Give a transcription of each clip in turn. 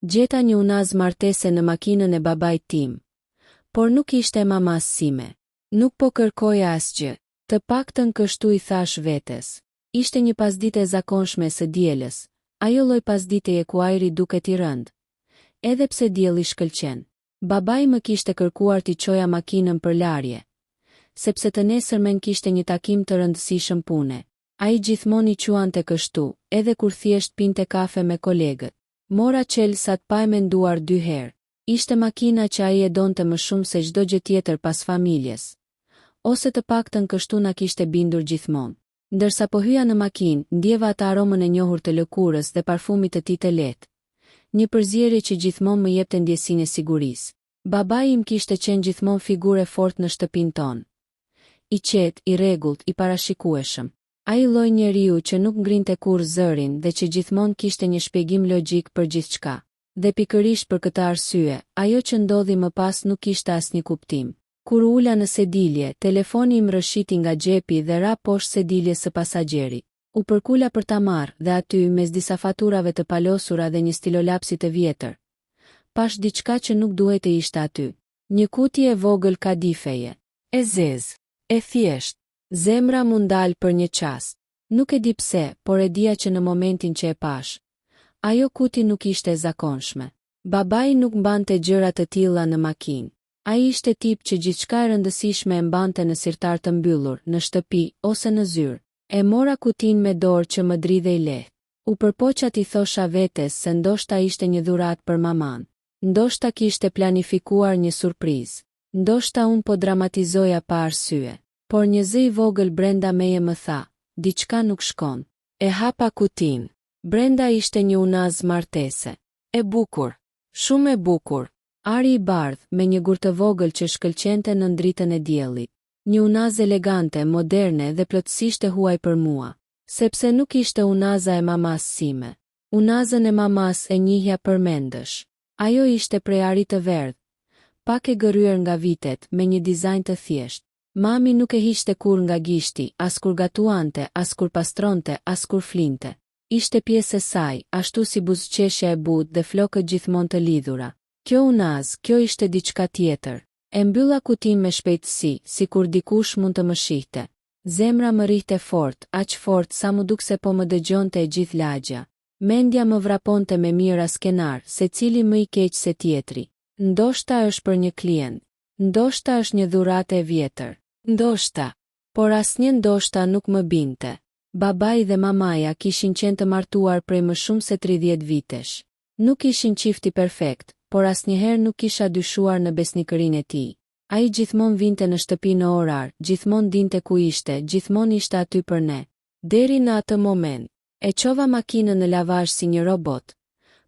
Gjeta një unaz martese në makinën e babait tim. Por nuk ishte mamas sime. Nuk po kërkoja asgjë. Të paktën kështu i thash vetes. Ishte një pasdite e zakonshme së dielës. Ajo lloj pasditeje ku ajri duket i rënd. Edhe pse dielli shkëlqen. Babai më kishte kërkuar t'i çoja makinën për larje. Sepse të nesërmen kishte një takim të rëndësishëm pune. Ai gjithmonë i quante kështu, edhe kur thjesht pinte kafe me kolegët. Mora çelsat pa e menduar 2 herë. Ishte makina që ai e donte më shumë se çdo gjë tjetër pas familjes. Ose të paktën kështu na kishte bindur gjithmonë. Ndërsa po hyja në makinë, ndjeva atë aromën e njohur të lëkurës dhe parfumit të tij të lehtë. Një përzierje që gjithmonë më jepte ndjesinë e sigurisë. Babai im kishte qenë gjithmonë figurë fortë në shtëpinë tonë. I qetë, i rregullt, i parashikueshëm. Ai lloj njeriu që nuk ngrinte kurrë zërin dhe që gjithmonë kishte një shpjegim logjik për gjithçka. Dhe pikërisht për këtë arsye, ajo që ndodhi më pas nuk kishte asnjë kuptim. Kur ula në sedilje, telefoni im rëshiti nga xhepi dhe ra poshtë sediljes së pasagjerit. U përkula për ta marrë dhe aty mes disa faturave të palosura dhe një stilolapsi të vjetër. Pash diçka që nuk duhet të ishte aty. Një kutje e vogël kadifeje. E zezë. E thjesht. Zemra mu ndal për një çast. Nuk e di pse, por e dija që në momentin që e pash, ajo kuti nuk ishte e zakonshme. Babai nuk mbante gjëra të tilla në makinë. Ai ishte tip që gjithçka e rëndësishme e mbante në sirtar të mbyllur, në shtëpi ose në zyrë. E mora kutin me dorë që më dridhej lehtë. U përpoqa t'i thosha vetes se ndoshta ishte një dhuratë për maman. Ndoshta kishte planifikuar një surprizë. Ndoshta unë po dramatizoja pa arsye. Por një zë i vogël brenda meje më tha, diçka nuk shkon. E hapa kutin. Brenda ishte një unaz martese. E bukur. Shumë e bukur. Ari i bardh, me një gur të vogël që shkëlqente në dritën e diellit. Një unaz elegante, moderne dhe plotësisht e huaj për mua. Sepse nuk ishte unaza e mamas sime. Unazën e mamas e njihja përmendësh. Ajo ishte prej ari të verdh, pak e gërryer nga vitet, me një dizajn të thjesht. Mami nuk e hiqte kur nga gishti, as kur gatuante, as kur pastronte, as kur flinte. Ishte pjesë e saj, ashtu si buzëqeshja e butë dhe flokët gjithmonë të lidhura. Kjo unaz, kjo ishte diçka tjetër. E mbylla kutin me shpejtësi, si kur dikush mund të më shihte. Zemra më rrihte fort, aq fort sa mu dukse po më dëgjonte e gjithë lagja. Mendja më vraponte me mira skenar, se cili më i keq se tjetri. Ndoshta është për një klient. Ndoshta është një dhuratë e vjetër. Ndoshta. Por asnjë ndoshta nuk më binte. Babai dhe mamaja kishin qenë të martuar prej më shumë se 30 vitesh. Nuk ishin qifti perfekt, por asnjëherë nuk kisha dyshuar në besnikërinë e tij. Ai gjithmonë vinte në shtëpi në orar, gjithmonë dinte ku ishte, gjithmonë ishte aty për ne. Deri në atë moment, e çova makinën në lavazh si një robot,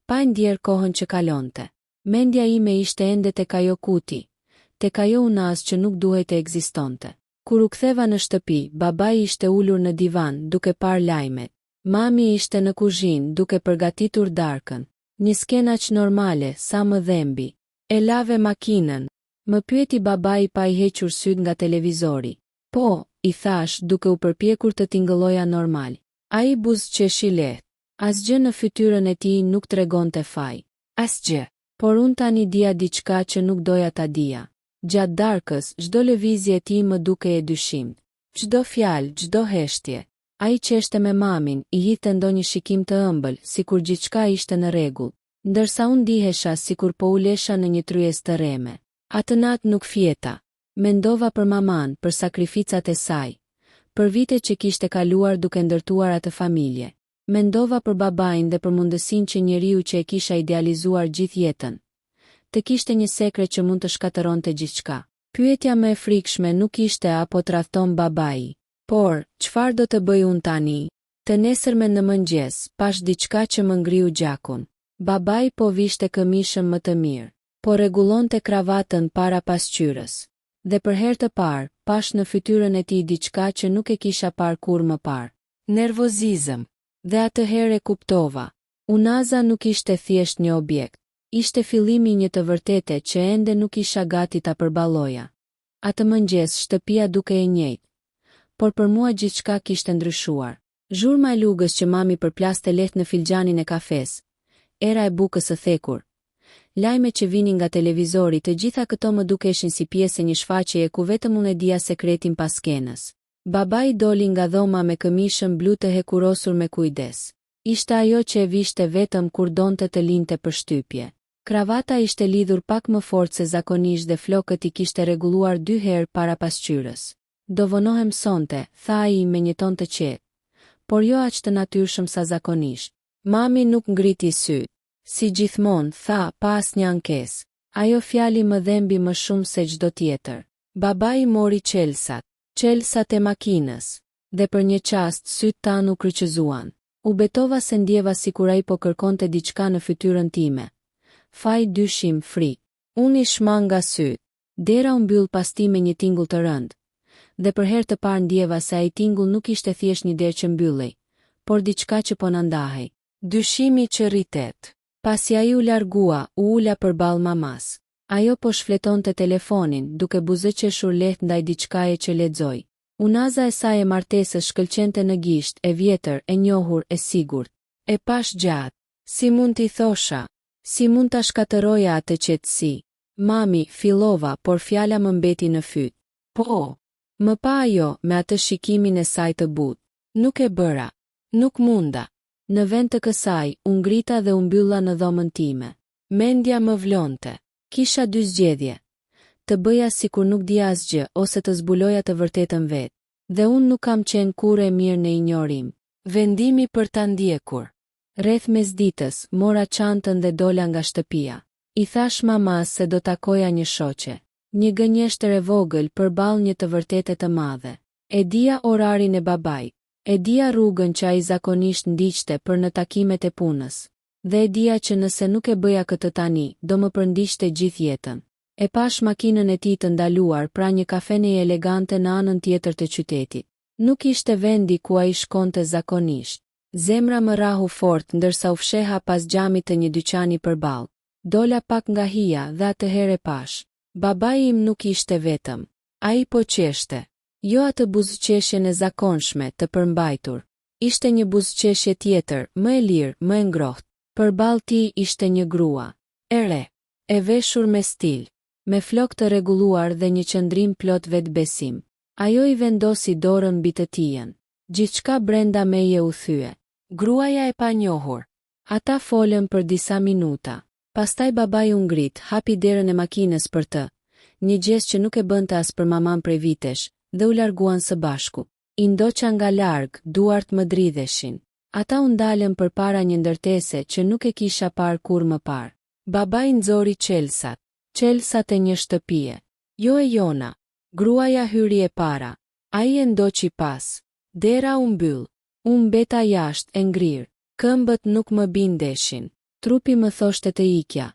pa ndjer kohën që kalonte. Mendja ime ishte ende tek ajo kuti, tek ajo unaz që nuk duhej të ekzistonte. Kur u ktheva në shtëpi, babai ishte ulur në divan duke parë lajmet. Mami ishte në kuzhinë duke përgatitur darkën. Një skenë aq normale, sa më dhembi. E lave makinën. Më pyeti babai pa i hequr syt nga televizori. Po, i thash duke u përpjekur të tingëlloja normal. Ai buzëqeshi lehtë. Asgjë në fytyrën e tij nuk tregonte faj. Asgjë. Por unë tani dija diçka që nuk doja ta dija. Gjatë darkës, çdo lëvizje e tij më duke e dyshimt. Çdo fjalë, çdo heshtje. Ai qeshte me mamin, i hidhte ndonjë shikim të ëmbël, sikur gjithçka ishte në rregull, ndërsa unë ndihesha sikur po ulesha në një tryezë të rreme. Atë natë nuk fjeta. Mendova për maman, për sakrificat e saj, për vitet që kishte kaluar duke ndërtuar atë familje. Mendova për babain dhe për mundësinë që njeriu që e kisha idealizuar gjithë jetën, të kishte një sekret që mund të shkatëronte gjithçka. Pyetja më e frikshme nuk ishte apo tradhton babai, por çfarë do të bëj unë tani? Të nesërmen në mëngjes, pash diçka që më ngriu gjakun. Babai po vishte këmishën më të mirë, po rregullonte kravatën para pasqyrës. Dhe për herë të parë, pash në fytyrën e tij diçka që nuk e kisha parë kurrë më parë. Nervozizëm. Dhe atëherë e kuptova. Unaza nuk ishte thjesht një objekt. Ishte fillimi një të vërtete që ende nuk isha gati ta përballoja. Atë mëngjes shtëpia duke e njëjtë, por për mua gjithçka kishte ndryshuar. Zhurma e lugës që mami përplaste lehtë në filxhanin e kafes, era e bukës së thekur, lajme që vinin nga televizori, të gjitha këto më dukeshin si pjesë e një shfaqjeje ku vetëm unë e dija sekretin pas skenës. Babai doli nga dhoma me këmishën blu të hekurosur me kujdes. Ishte ajo që e vishte vetëm kur donte të linte për shtypje. Kravata ishte lidhur pak më fort se zakonisht dhe flokët i kishte rregulluar 2 herë para pasqyrës. Do vonohem sonte, tha ai me një ton të qetë, por jo aq të natyrshëm sa zakonisht. Mami nuk ngriti sy. Si gjithmonë, tha, pa asnjë ankesë. Ajo fjali më dhembi më shumë se çdo tjetër. Babai mori çelsat e makinës, dhe për një çast sytë tan u kryqëzuan. U betova se ndjeva sikur ai po kërkonte diçka në fytyrën time. Faj, dyshim, frikë. Unë i shmanga sytë. Dera u mbyll pas tij me një tingull të rënd. Dhe për herë të parë ndjeva se ai tingull nuk ishte thjesht një derë që mbyllej, por diçka që po na ndahej. Dyshimi që rritet. Pasi ai u largua, u ula përballë mamas. Ajo po shfletonte telefonin, duke buzëqeshur lehtë ndaj diçkaje që lexoi. Unaza e saj e martesës shkëlqente në gisht, e vjetër, e njohur, e sigurt. E pash gjatë. Si mund t'i thosha? Si mund ta shkatëroja atë qetësi? Mami, fillova, por fjala më mbeti në fyt. Po. Më pa ajo, me atë shikimin e saj të butë. Nuk e bëra. Nuk munda. Në vend të kësaj, u ngrita dhe u mbylla në dhomën time. Mendja më vlonte. Kisha 2 zgjedhje. Të bëja sikur nuk dija asgjë ose të zbuloja të vërtetën vetë. Dhe unë nuk kam qenë kurrë e mirë në injorim. Vendimi për ta ndjekur. Rreth mesditës, mora çantën dhe dola nga shtëpia. I thash mamas se do takoja një shoqe. Një gënjeshtër e vogël përballë një të vërtete të madhe. E dija orarin e babait. E dija rrugën që ai zakonisht ndiqte për në takimet e punës. Dhe e dija që nëse nuk e bëja këtë tani, do më përndiqte gjithë jetën. E pash makinën e tij të ndaluar pra një kafene elegante në anën tjetër të qytetit. Nuk ishte vendi ku ai shkonte zakonisht. Zemra më rahu fort ndërsa u fsheha pas xhamit të një dyqani përballë. Dola pak nga hija dhe atëherë pash. Babai im nuk ishte vetëm. Ai po qeshte. Jo atë buzëqeshjen e zakonshme të përmbajtur. Ishte një buzëqeshje tjetër, më e lirë, më e ngrohtë. Përballë tij ishte një grua. E re. E veshur me stil. Me flokë të rregulluar dhe një qëndrim plot vetbesim. Ajo i vendosi dorën mbi të tijën. Gjithçka brenda meje u thye. Gruaja e panjohur. Ata folën për disa minuta. Pastaj babai u ngrit, hapi derën e makinës për të. Një gjest që nuk e bënte as për maman prej vitesh, dhe u larguan së bashku. I ndoqa nga larg, duart më dridheshin. Ata u ndalën përpara një ndërtese që nuk e kisha parë kur më parë. Babai nxori çelsat e një shtëpie. Jo e jona. Gruaja hyri e para. Ai e ndoqi pas. Dera u mbyll. Unë mbeta jashtë e ngrirë. Këmbët nuk më bindeshin. Trupi më thoshte të ikja,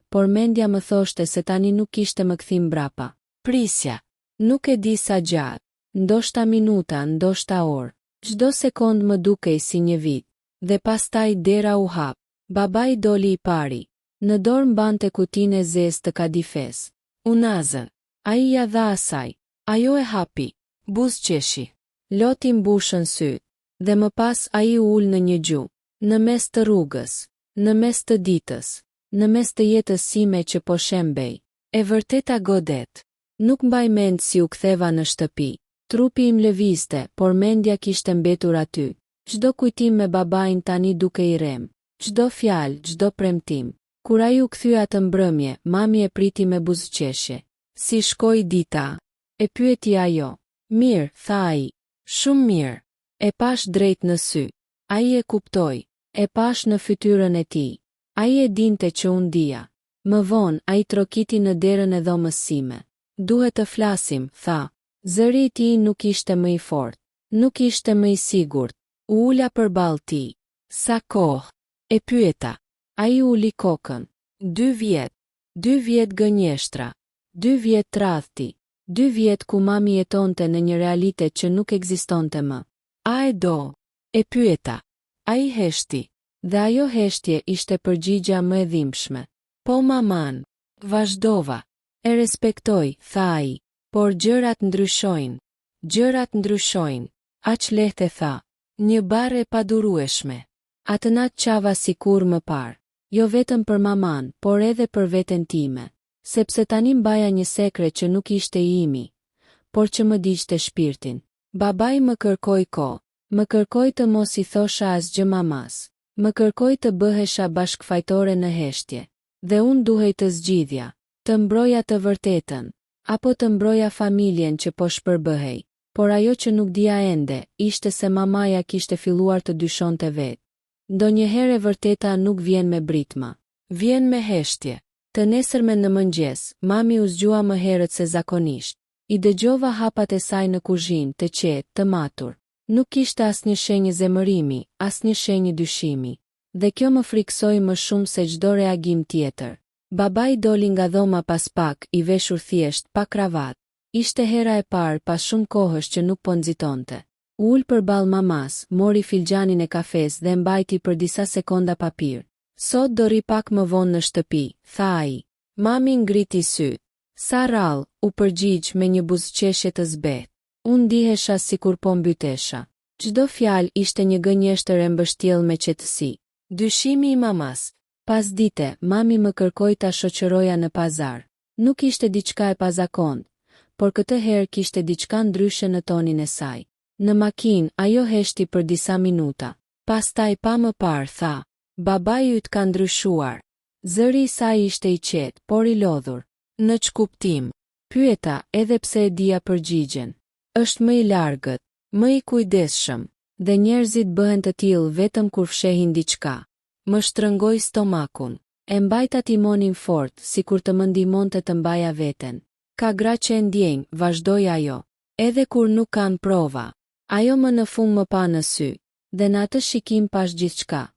por mendja më thoshte se tani nuk kishte më kthim brapa. Prisja. Nuk e di sa gjatë. Ndoshta minuta, ndoshta orë. Çdo sekond më dukej si një vit. Dhe pastaj dera u hap. Babai doli i pari. Në dorë mbante kutinë e zezë të kadifes. Unazën. Ai ja dha asaj. Ajo e hapi. Buzëqeshi. Loti mbushën syt. Dhe më pas ai u ul në një gjuhë. Në mes të rrugës. Në mes të ditës. Në mes të jetës sime që po shembej. E vërteta godet. Nuk mbaj mend si u ktheva në shtëpi. Trupi im lëvizte, por mendja kishte mbetur aty. Çdo kujtim me babain tani duke i rem. Çdo fjalë, çdo premtim. Kur ai u kthye atë mbrëmje, mami e priti me buzëqeshje. Si shkoi dita? E pyeti ajo. Mirë, tha ai. Shumë mirë. E pash drejt në sy. Ai e kuptoi. E pash në fytyrën e tij. Ai e dinte që unë dija. Më vonë ai trokiti në derën e dhomës sime. Duhet të flasim, tha. Zëri i tij nuk ishte më i fortë. Nuk ishte më i sigurt. U ula përballë tij. Sa kohë? E pyeta. Ai uli kokën. 2 vjet. 2 vjet gënjeshtra. 2 vjet tradhti. 2 vjet ku mami jetonte në një realitet që nuk ekzistonte më. A e do? E pyeta. Ai heshti. Dhe ajo heshtje ishte përgjigja më e dhimbshme. Po maman. Vazhdova. E respektoj, tha ai. Por gjërat ndryshojnë. Gjërat ndryshojnë. Aq lehtë e tha. Një barë e padurueshme. Atë natë qava sikur më parë. jo vetëm për maman, por edhe për veten time. Sepse tani mbaja një sekret që nuk ishte i imi, por që më diqte shpirtin. Babai më kërkoi kohë, më kërkoi të mos i thosha asgjë mamas, më kërkoi të bëhesha bashkëfajtore në heshtje, dhe unë duhej të zgjidhja, të mbroja të vërtetën, apo të mbroja familjen që po shpërbëhej. Por ajo që nuk dija ende, ishte se mamaja kishte filluar të dyshonte vetë. Ndonjëherë e vërteta nuk vjen me britma, vjen me heshtje. Të nesërmen në mëngjes, mami u zgjua më herët se zakonisht. I dëgjova hapat e saj në kuzhinë, të qetë, të matur. Nuk kishte asnjë shenjë zemërimi, asnjë shenjë dyshimi. Dhe kjo më friksoi më shumë se çdo reagim tjetër. Babai doli nga dhoma pas pak, i veshur thjesht, pa kravat. Ishte hera e parë pas shumë kohësh që nuk po nxitonte. U ul përballë mamas, mori filxhanin e kafes dhe mbajti për disa sekonda papir. Sot do ri pak më vonë në shtëpi, tha ai. Mami ngriti sy. Sa rrallë, u përgjigj me një buzëqeshje të zbehtë. Unë ndihesha sikur po mbytesha. Çdo fjalë ishte një gënjeshtër e mbështjell me qetësi. Dyshimi i mamas. Pas dite, mami më kërkoi ta shoqëroja në pazar. Nuk ishte diçka e pazakont, por këtë herë kishte diçka ndryshe në tonin e saj. Në makinë, ajo heshti për disa minuta. Pastaj pa më parë tha. Babai yt ka ndryshuar. Zëri i saj ishte i qetë, por i lodhur. Në ç'kuptim? Pyeta, edhe pse e dija përgjigjen. Është më i largët, më i kujdesshëm, dhe njerëzit bëhen të tillë vetëm kur fshehin diçka. Më shtrëngoi stomakun. E mbajta timonin fort, sikur të më ndihmonte të mbaja veten. Ka gra që e ndjejnë, vazhdoi ajo. Edhe kur nuk kanë prova. Ajo më në fund më pa në sy, dhe në atë shikim pash gjithçka.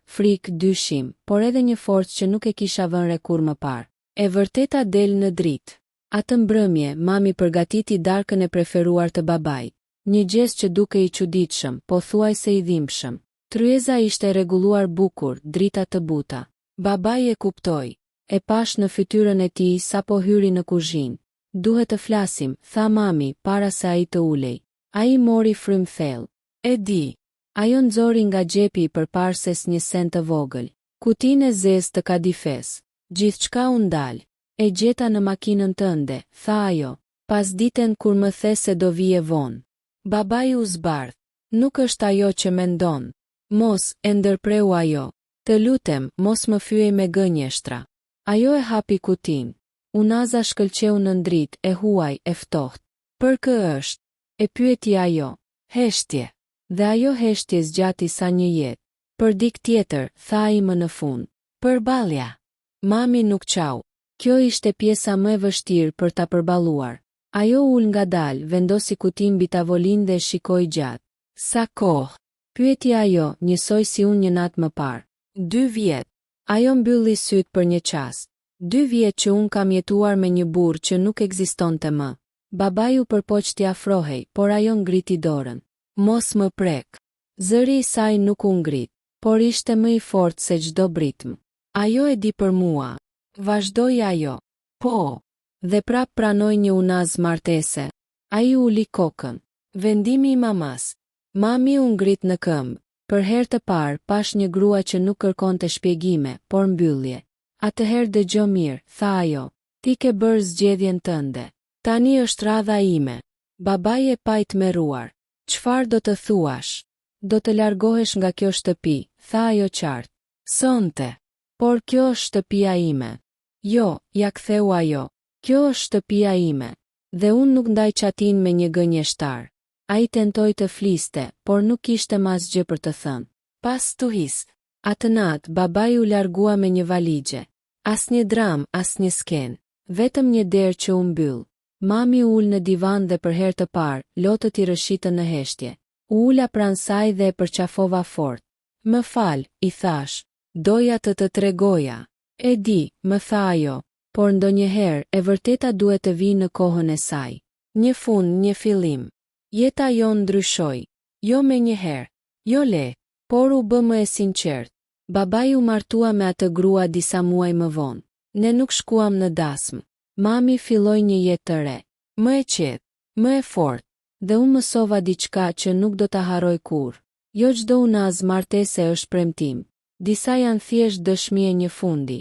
Frikë, dyshim, por edhe një forcë që nuk e kisha vënë re kur më parë. E vërteta del në dritë. Atë mbrëmje, mami përgatiti darkën e preferuar të babait. Një gest që duke i çuditshëm, po thuajse i dhimbshëm. Tryeza ishte rregulluar bukur, drita të buta. Babai e kuptoi. E pash në fytyrën e tij sapo hyri në kuzhinë. Duhet të flasim, tha mami, para se ai të ulej. Ai mori frym thellë. E di. Ajo nxori nga xhepi i përparses një send të vogël. Kutinë e zezë të kadifes. Gjithçka u ndal. E gjeta në makinën tënde, tha ajo, pas ditën kur më the se do vije vonë. Babai u zbardh. Nuk është ajo që mendon. Mos, e ndërpreu ajo. Të lutem, mos më fyej me gënjeshtra. Ajo e hapi kutinë. Unaza shkëlqeu në dritë, e huaj, e ftohtë. Për kë është? E pyeti ajo. Heshtje. Dhe ajo heshtje zgjati sa një jetë. Për dik tjetër, tha ai më në fund. Përballja. Mami nuk qau. Kjo ishte pjesa më e vështirë për ta përballuar. Ajo ul ngadalë, vendosi kutinë mbi tavolinë dhe shikoi gjatë. Sa kohë? Pyeti ajo, njësoj si unë një natë më parë. 2 vjet. Ajo mbylli syt për një çast. 2 vjet që unë kam jetuar me një burr që nuk ekzistonte më. Babai u përpoq t'i afrohej, por ajo ngriti dorën. Mos më prek. Zëri i saj nuk u ngrit, por ishte më i fortë se çdo britm. Ajo e di për mua. Vazhdoi ajo. Po. Dhe prap pranoi një unaz martese. Ai uli kokën. Vendimi i mamas. Mami u ngrit në këmbë. Për herë të parë pash një grua që nuk kërkonte shpjegime, por mbyllje. Atëherë dëgjo mirë, tha ajo. Ti ke bërë zgjedhjen tënde. Tani është radha ime. Babai e pa i tmerruar. Çfarë do të thuash? Do të largohesh nga kjo shtëpi, tha ajo qartë. Sonte. Por kjo është shtëpia ime. Jo, ja ktheu ajo. Kjo është shtëpia ime. Dhe unë nuk ndaj qatin me një gënjeshtar. Ai tentoi të fliste, por nuk kishte asgjë për të thënë. Pas tuhis. Atë natë, babai u largua me një valixhe. Asnjë dram, asnjë skenë. Vetëm një derë që u mbyll. Mami u ul në divan dhe për herë të parë, lotët i rëshitën në heshtje. U ula pranë saj dhe e përqafova fort. Më fal, i thash. Doja të tregoja. E di, më tha ajo, por ndonjëherë e vërteta duhet të vijë në kohën e saj. Një fund, një fillim. Jeta jon ndryshoi. Jo me njëherë. Jo le, por u bë më e sinqert. Babai u martua me atë grua disa muaj më vonë. Ne nuk shkuam në dasmë. Mami filloi një jetë të re. Më e qetë, më e fortë. Dhe unë mësova diçka që nuk do ta harroj kurrë. Jo çdo unaz martese është premtim. Disa janë thjesht dëshmi e një fundi,